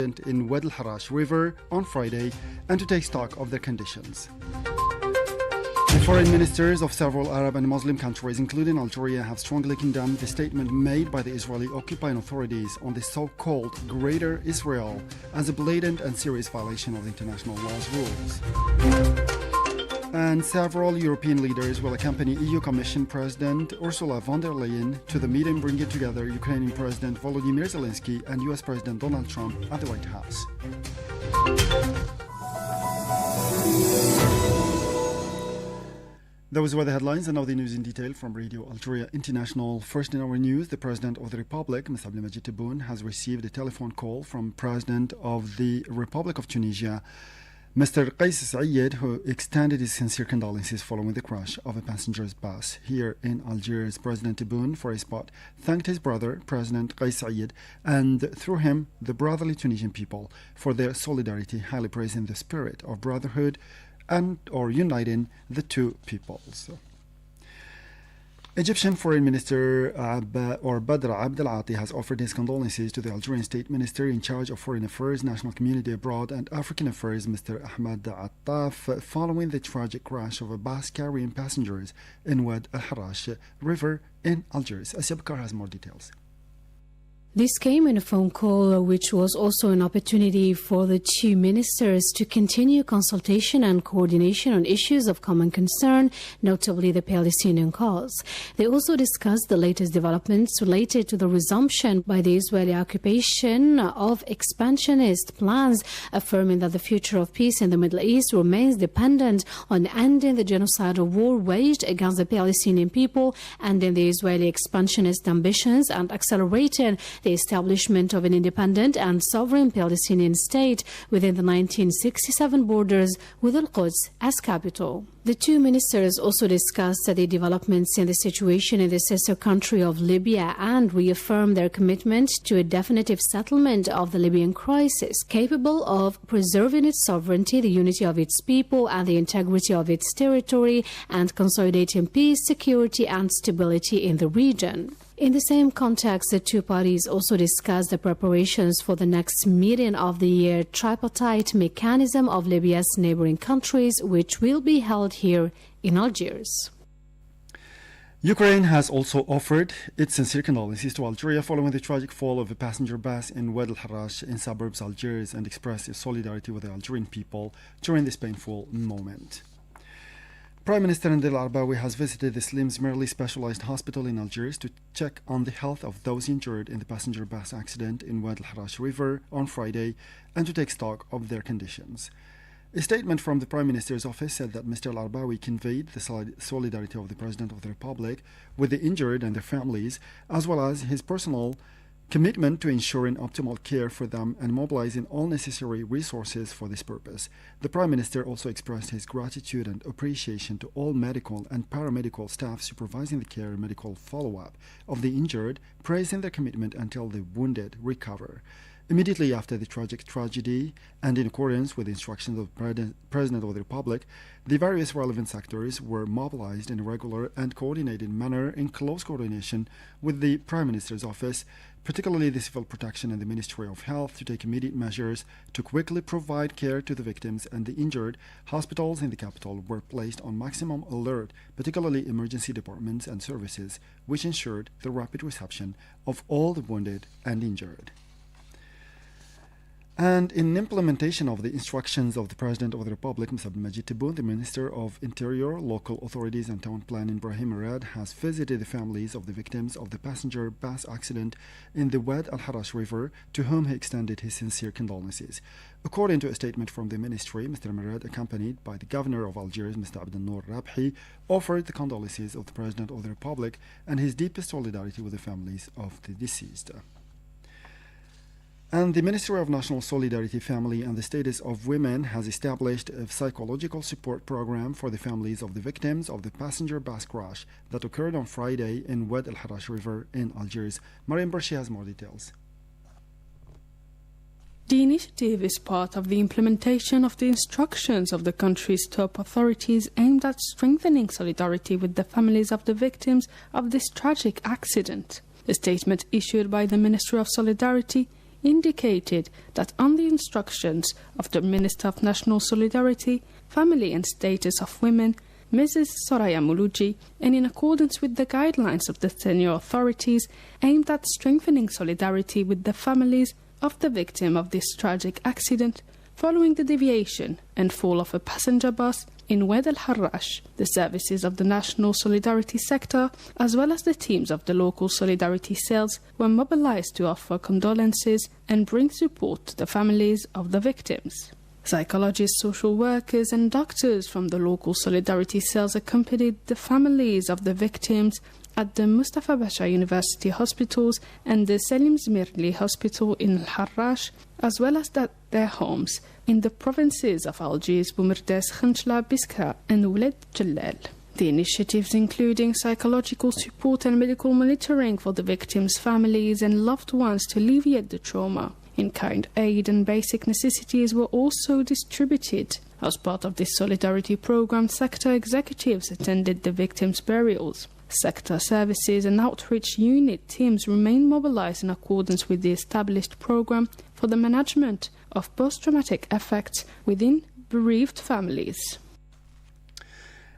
in Wad al-Harash River on Friday and to take stock of their conditions. The foreign ministers of several Arab and Muslim countries, including Algeria, have strongly condemned the statement made by the Israeli occupying authorities on the so-called Greater Israel as a blatant and serious violation of international law's rules. And several European leaders will accompany EU Commission President Ursula von der Leyen to the meeting bringing together Ukrainian President Volodymyr Zelensky and US President Donald Trump at the White House. Those were the headlines, and now the news in detail from Radio Algeria International. First in our news, the President of the Republic, Mr. Abdelmajid Tebboune, has received a telephone call from President of the Republic of Tunisia, Mr. Qais Said, who extended his sincere condolences following the crash of a passenger's bus here in Algiers. President Tebboune, for his part, thanked his brother, President Qais Said, and through him, the brotherly Tunisian people, for their solidarity, highly praising the spirit of brotherhood and or uniting the two peoples. Egyptian Foreign Minister Badr Abdel Ati has offered his condolences to the Algerian State Minister in charge of Foreign Affairs, National Community Abroad and African Affairs, Mr. Ahmed Attaf, following the tragic crash of a bus carrying passengers in Wad al-Harash River in Algiers. Asya Bakar has more details. This came in a phone call, which was also an opportunity for the two ministers to continue consultation and coordination on issues of common concern, notably the Palestinian cause. They also discussed the latest developments related to the resumption by the Israeli occupation of expansionist plans, affirming that the future of peace in the Middle East remains dependent on ending the genocidal war waged against the Palestinian people, ending the Israeli expansionist ambitions, and accelerating the establishment of an independent and sovereign Palestinian state within the 1967 borders with Al-Quds as capital. The two ministers also discussed the developments in the situation in the sister country of Libya and reaffirmed their commitment to a definitive settlement of the Libyan crisis, capable of preserving its sovereignty, the unity of its people, and the integrity of its territory, and consolidating peace, security, and stability in the region. In the same context, the two parties also discussed the preparations for the next meeting of the tripartite mechanism of Libya's neighboring countries, which will be held here in Algiers. Ukraine has also offered its sincere condolences to Algeria following the tragic fall of a passenger bus in Wad al-Harash in suburbs Algiers and expressed its solidarity with the Algerian people during this painful moment. Prime Minister Ndel Arbawi has visited the Slims Merli Specialized Hospital in Algiers to check on the health of those injured in the passenger bus accident in Wad al-Harash River on Friday and to take stock of their conditions. A statement from the Prime Minister's office said that Mr. Arbawi conveyed the solidarity of the President of the Republic with the injured and their families, as well as his personal commitment to ensuring optimal care for them and mobilizing all necessary resources for this purpose. The Prime Minister also expressed his gratitude and appreciation to all medical and paramedical staff supervising the care and medical follow-up of the injured, praising their commitment until the wounded recover. Immediately after the tragic tragedy, and in accordance with the instructions of the President of the Republic, the various relevant sectors were mobilized in a regular and coordinated manner in close coordination with the Prime Minister's office, particularly the Civil Protection and the Ministry of Health, to take immediate measures to quickly provide care to the victims and the injured. Hospitals in the capital were placed on maximum alert, particularly emergency departments and services, which ensured the rapid reception of all the wounded and injured. And in implementation of the instructions of the President of the Republic, Mr. Abdelmajid Tebboune, the Minister of Interior, Local Authorities and Town Planning, Ibrahim Arad, has visited the families of the victims of the passenger bus accident in the Wad al-Harash River, to whom he extended his sincere condolences. According to a statement from the ministry, Mr. Marad, accompanied by the Governor of Algiers, Mr. Abdel Nour Rabhi, offered the condolences of the President of the Republic and his deepest solidarity with the families of the deceased. And the Ministry of National Solidarity, Family and the Status of Women has established a psychological support program for the families of the victims of the passenger bus crash that occurred on Friday in Wad al-Harash River in Algiers. Mariam Barshi has more details. The initiative is part of the implementation of the instructions of the country's top authorities aimed at strengthening solidarity with the families of the victims of this tragic accident. A statement issued by the Ministry of Solidarity indicated that on the instructions of the Minister of National Solidarity, Family and Status of Women, Mrs. Soraya Muluji, and in accordance with the guidelines of the senior authorities aimed at strengthening solidarity with the families of the victim of this tragic accident, following the deviation and fall of a passenger bus in Wad al-Harrash, the services of the National Solidarity Sector, as well as the teams of the local Solidarity cells, were mobilized to offer condolences and bring support to the families of the victims. Psychologists, social workers and doctors from the local Solidarity cells accompanied the families of the victims at the Mustafa Basha University Hospitals and the Selim Zmirli Hospital in Al-Harrash, as well as at their homes in the provinces of Algiers, Boumerdès, Khanchla, Biskra and Ouled Jalal. The initiatives including psychological support and medical monitoring for the victims' families and loved ones to alleviate the trauma. In-kind aid and basic necessities were also distributed. As part of this solidarity program, sector executives attended the victims' burials. Sector services and outreach unit teams remain mobilized in accordance with the established program for the management of post-traumatic effects within bereaved families.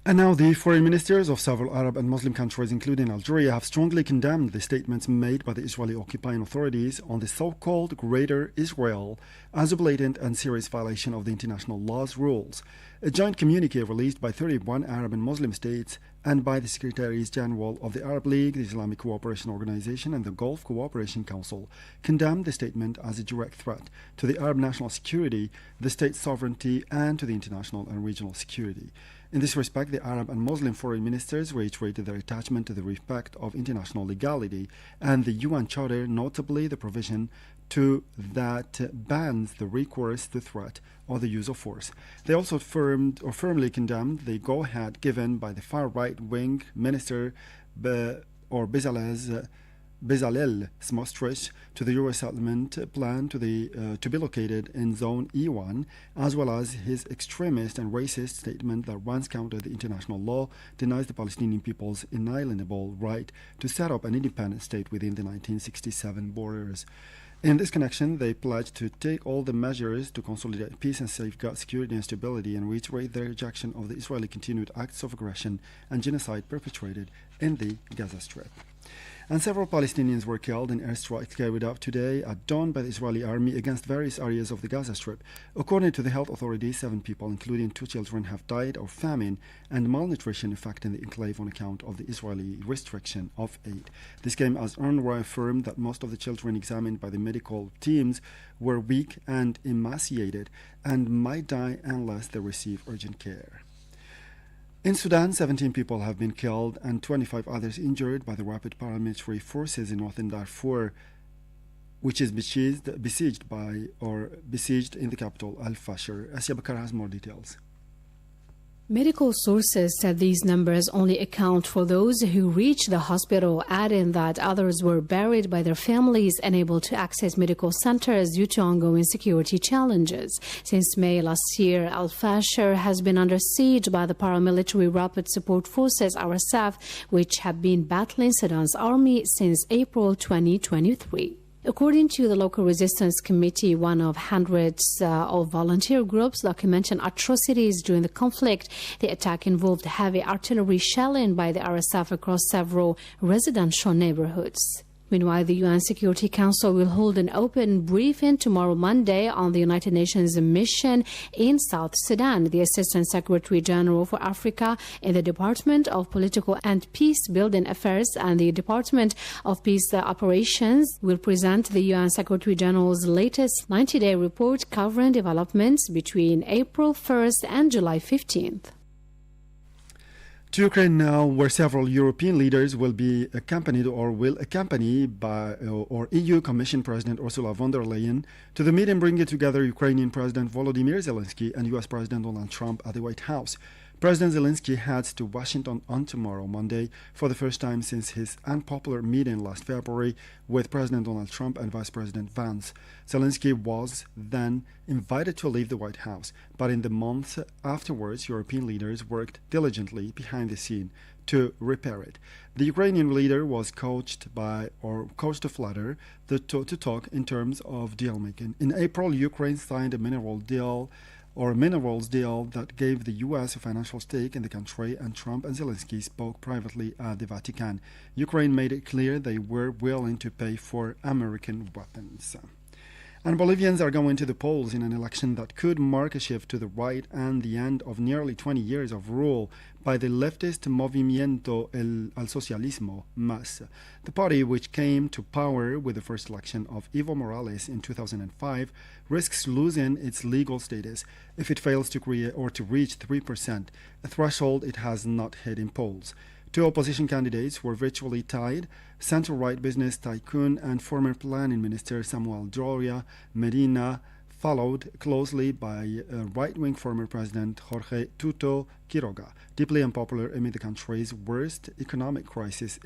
And now the foreign ministers of several Arab and Muslim countries, including Algeria, have strongly condemned the statements made by the Israeli occupying authorities on the so-called Greater Israel as a blatant and serious violation of the international law's rules. A joint communique released by 31 Arab and Muslim states and by the Secretaries General of the Arab League, the Islamic Cooperation Organization and the Gulf Cooperation Council condemned the statement as a direct threat to the Arab national security, the state's sovereignty and to the international and regional security. In this respect, the Arab and Muslim foreign ministers reiterated their attachment to the respect of international legality and the UN Charter, notably the provision that bans the recourse to threat or the use of force. They also firmly condemned the go-ahead given by the far right-wing minister Bezalel Smotrich to the Euro settlement plan to be located in Zone E1, as well as his extremist and racist statement that runs counter the international law, denies the Palestinian people's inalienable right to set up an independent state within the 1967 borders. In this connection, they pledged to take all the measures to consolidate peace and safeguard security and stability and reiterate their rejection of the Israeli continued acts of aggression and genocide perpetrated in the Gaza Strip. And several Palestinians were killed in airstrikes carried out today at dawn by the Israeli army against various areas of the Gaza Strip. According to the health authorities, 7 people, including 2 children, have died of famine and malnutrition affecting the enclave on account of the Israeli restriction of aid. This came as UNRWA affirmed that most of the children examined by the medical teams were weak and emaciated and might die unless they receive urgent care. In Sudan, 17 people have been killed and 25 others injured by the rapid paramilitary forces in northern Darfur, which is besieged in the capital, Al-Fashir. Asya Bakar has more details. Medical sources said these numbers only account for those who reached the hospital, adding that others were buried by their families, unable to access medical centers due to ongoing security challenges. Since May last year, Al-Fashir has been under siege by the paramilitary Rapid Support Forces, RSF, which have been battling Sudan's army since April 2023. According to the local resistance committee, one of hundreds of volunteer groups documenting atrocities during the conflict, the attack involved heavy artillery shelling by the RSF across several residential neighborhoods. Meanwhile, the UN Security Council will hold an open briefing tomorrow Monday on the United Nations mission in South Sudan. The Assistant Secretary General for Africa in the Department of Political and Peace Building Affairs and the Department of Peace Operations will present the UN Secretary General's latest 90-day report covering developments between April 1st and July 15th. To Ukraine now, where several European leaders will accompany by EU Commission President Ursula von der Leyen to the meeting bringing together Ukrainian President Volodymyr Zelensky and US President Donald Trump at the White House. President Zelensky heads to Washington on tomorrow, Monday, for the first time since his unpopular meeting last February with President Donald Trump and Vice President Vance. Zelensky was then invited to leave the White House, but in the months afterwards, European leaders worked diligently behind the scene to repair it. The Ukrainian leader was coached to flatter to talk in terms of deal making. In April, Ukraine signed a minerals deal that gave the U.S. a financial stake in the country, and Trump and Zelensky spoke privately at the Vatican. Ukraine made it clear they were willing to pay for American weapons. And Bolivians are going to the polls in an election that could mark a shift to the right and the end of nearly 20 years of rule by the leftist Movimiento al Socialismo, MAS. The party, which came to power with the first election of Evo Morales in 2005, risks losing its legal status if it fails to create or to reach 3%, a threshold it has not hit in polls. Two opposition candidates were virtually tied. Center-right business tycoon and former planning minister Samuel Doria Medina, followed closely by right-wing former president Jorge Tuto Quiroga, deeply unpopular amid the country's worst economic crisis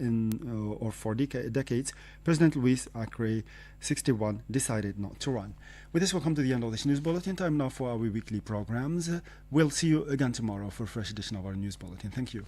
for decades. President Luis Acre, 61, decided not to run. With this, we'll come to the end of this news bulletin. Time now for our weekly programs. We'll see you again tomorrow for a fresh edition of our news bulletin. Thank you.